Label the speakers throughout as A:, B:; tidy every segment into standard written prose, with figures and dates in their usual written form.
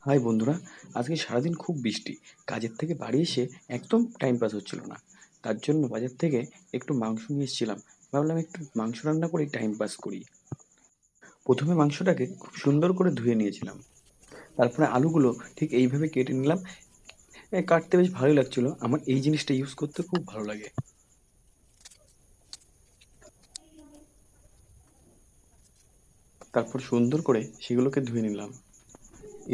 A: High বন্ধুরা, আজকে সারাদিন খুব বৃষ্টি। কাজের থেকে বাড়ি এসে একদম টাইম পাস হচ্ছিল না। তার জন্য বাজার থেকে একটু মাংস নিয়ে এসেছিলাম। ভাবলাম একটু মাংস রান্না করেই টাইম পাস করি। প্রথমে মাংসটাকে খুব সুন্দর করে ধুয়ে নিয়েছিলাম। তারপরে আলুগুলো ঠিক এইভাবে কেটে নিলাম। কাটতে বেশ ভালোই লাগছিল। আমার এই জিনিসটা ইউজ করতে খুব ভালো লাগে। তারপর সুন্দর করে সেগুলোকে ধুয়ে নিলাম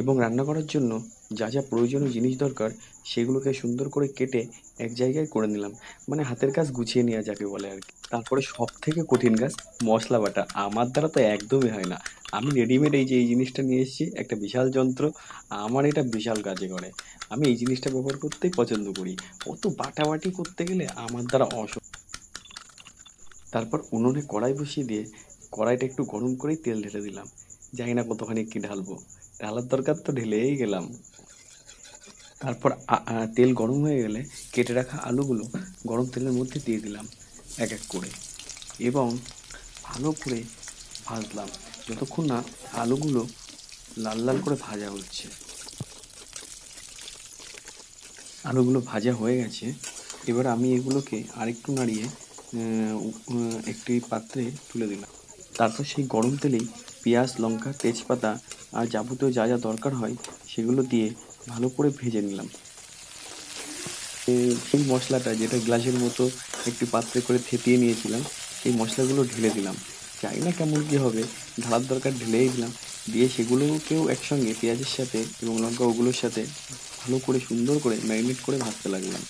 A: এবং রান্না করার জন্য যা যা প্রয়োজনীয় জিনিস দরকার সেগুলোকে সুন্দর করে কেটে এক জায়গায় করে নিলাম। মানে হাতের কাজ গুছিয়ে নেওয়া যাকে বলে আর কি। তারপরে সব থেকে কঠিন কাজ মশলা বাটা। আমার দ্বারা তো একদমই হয় না। আমি রেডিমেড এই যে এই জিনিসটা নিয়ে এসেছি, একটা বিশাল যন্ত্র। আমার এটা বিশাল কাজে করে। আমি এই জিনিসটা ব্যবহার করতেই পছন্দ করি। অত বাটাবাটি করতে গেলে আমার দ্বারা তারপর উনুনে কড়াই বসিয়ে দিয়ে কড়াইটা একটু গরম করেই তেল ঢেলে দিলাম। জানি না কতখানি কি ঢালবো, ঢালার দরকার তো ঢেলেই গেলাম। তারপর তেল গরম হয়ে গেলে কেটে রাখা আলুগুলো গরম তেলের মধ্যে দিয়ে দিলাম এক এক করে এবং ভালো করে ভাজলাম যতক্ষণ না আলুগুলো লাল লাল করে ভাজা হচ্ছে। আলুগুলো ভাজা হয়ে গেছে। এবার আমি এগুলোকে আরেকটু নাড়িয়ে একটি পাত্রে তুলে দিলাম। তারপর সেই গরম তেলেই পেঁয়াজ, লঙ্কা, তেজপাতা আর যাবতীয় যা যা দরকার হয় সেগুলো দিয়ে ভালো করে ভেজে নিলাম। সেই মশলাটা যেটা গ্লাসের মতো একটি পাত্রে করে থেতিয়ে নিয়েছিলাম সেই মশলাগুলো ঢেলে দিলাম। জানি না কেমন কী হবে, ঢালার দরকার ঢেলেই দিলাম। দিয়ে সেগুলোকেও একসঙ্গে পেঁয়াজের সাথে এবং লঙ্কা ওগুলোর সাথে ভালো করে সুন্দর করে ম্যারিনেট করে ভাজতে লাগলাম।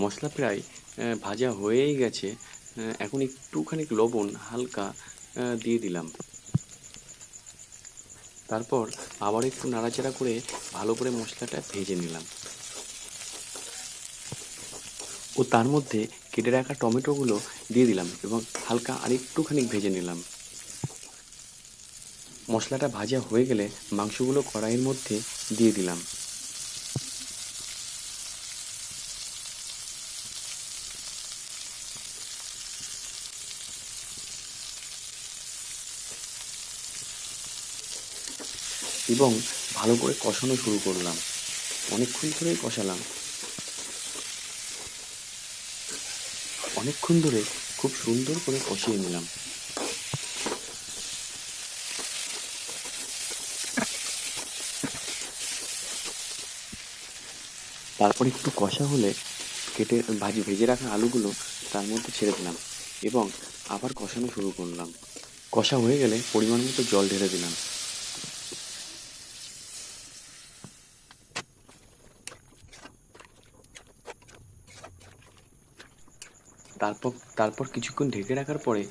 A: মশলা প্রায় ভাজা হয়েই গেছে। এখন একটুখানি লবণ হালকা দিয়ে দিলাম। তারপর আবার একটু নাড়াচাড়া করে ভালো করে মশলাটা ভেজে নিলাম ও তার মধ্যে কেটে রাখা টমেটোগুলো দিয়ে দিলাম এবং হালকা আরেকটুখানি ভেজে নিলাম। মশলাটা ভাজা হয়ে গেলে মাংসগুলো কড়াইয়ের মধ্যে দিয়ে দিলাম। এবং ভালো করে কষানো শুরু করলাম। অনেকক্ষণ ধরেই কষালাম। অনেকক্ষণ ধরে খুব সুন্দর করে কষিয়ে নিলাম। তারপর একটু কষা হলে ভেজে রাখা আলুগুলো তার মধ্যে ছেড়ে দিলাম এবং আবার কষানো শুরু করলাম। কষা হয়ে গেলে পরিমাণ মতো জল ঢেলে দিলাম। তারপর তারপর কিছুক্ষণ ঢেকে রাখার পরে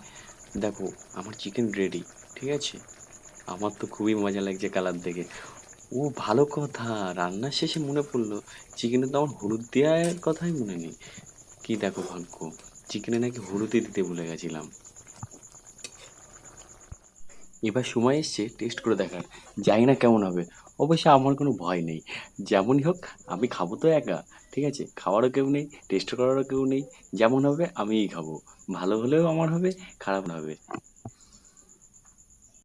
A: দেখো আমার চিকেন রেডি। ঠিক আছে? আমার তো খুবই মজা লাগছে কালার দেখে। ও ভালো কথা, রান্নার শেষে মনে পড়লো চিকেনে তো আমার হলুদ দেওয়ার কথাই মনে নেই। কি দেখো ভাগ্য, চিকেনে নাকি হলুদই দিতে ভুলে গেছিলাম। এবার সময় এসছে টেস্ট করে দেখার। জানি না কেমন হবে। অবশ্য আমার কোনো ভয় নেই। যেমনই হোক আমি খাবো তো একা। ঠিক আছে? খাওয়ারও কেউ নেই, টেস্ট করারও কেউ নেই। যেমন হবে আমিই খাবো। ভালো হলেও আমার হবে, খারাপ না হবে।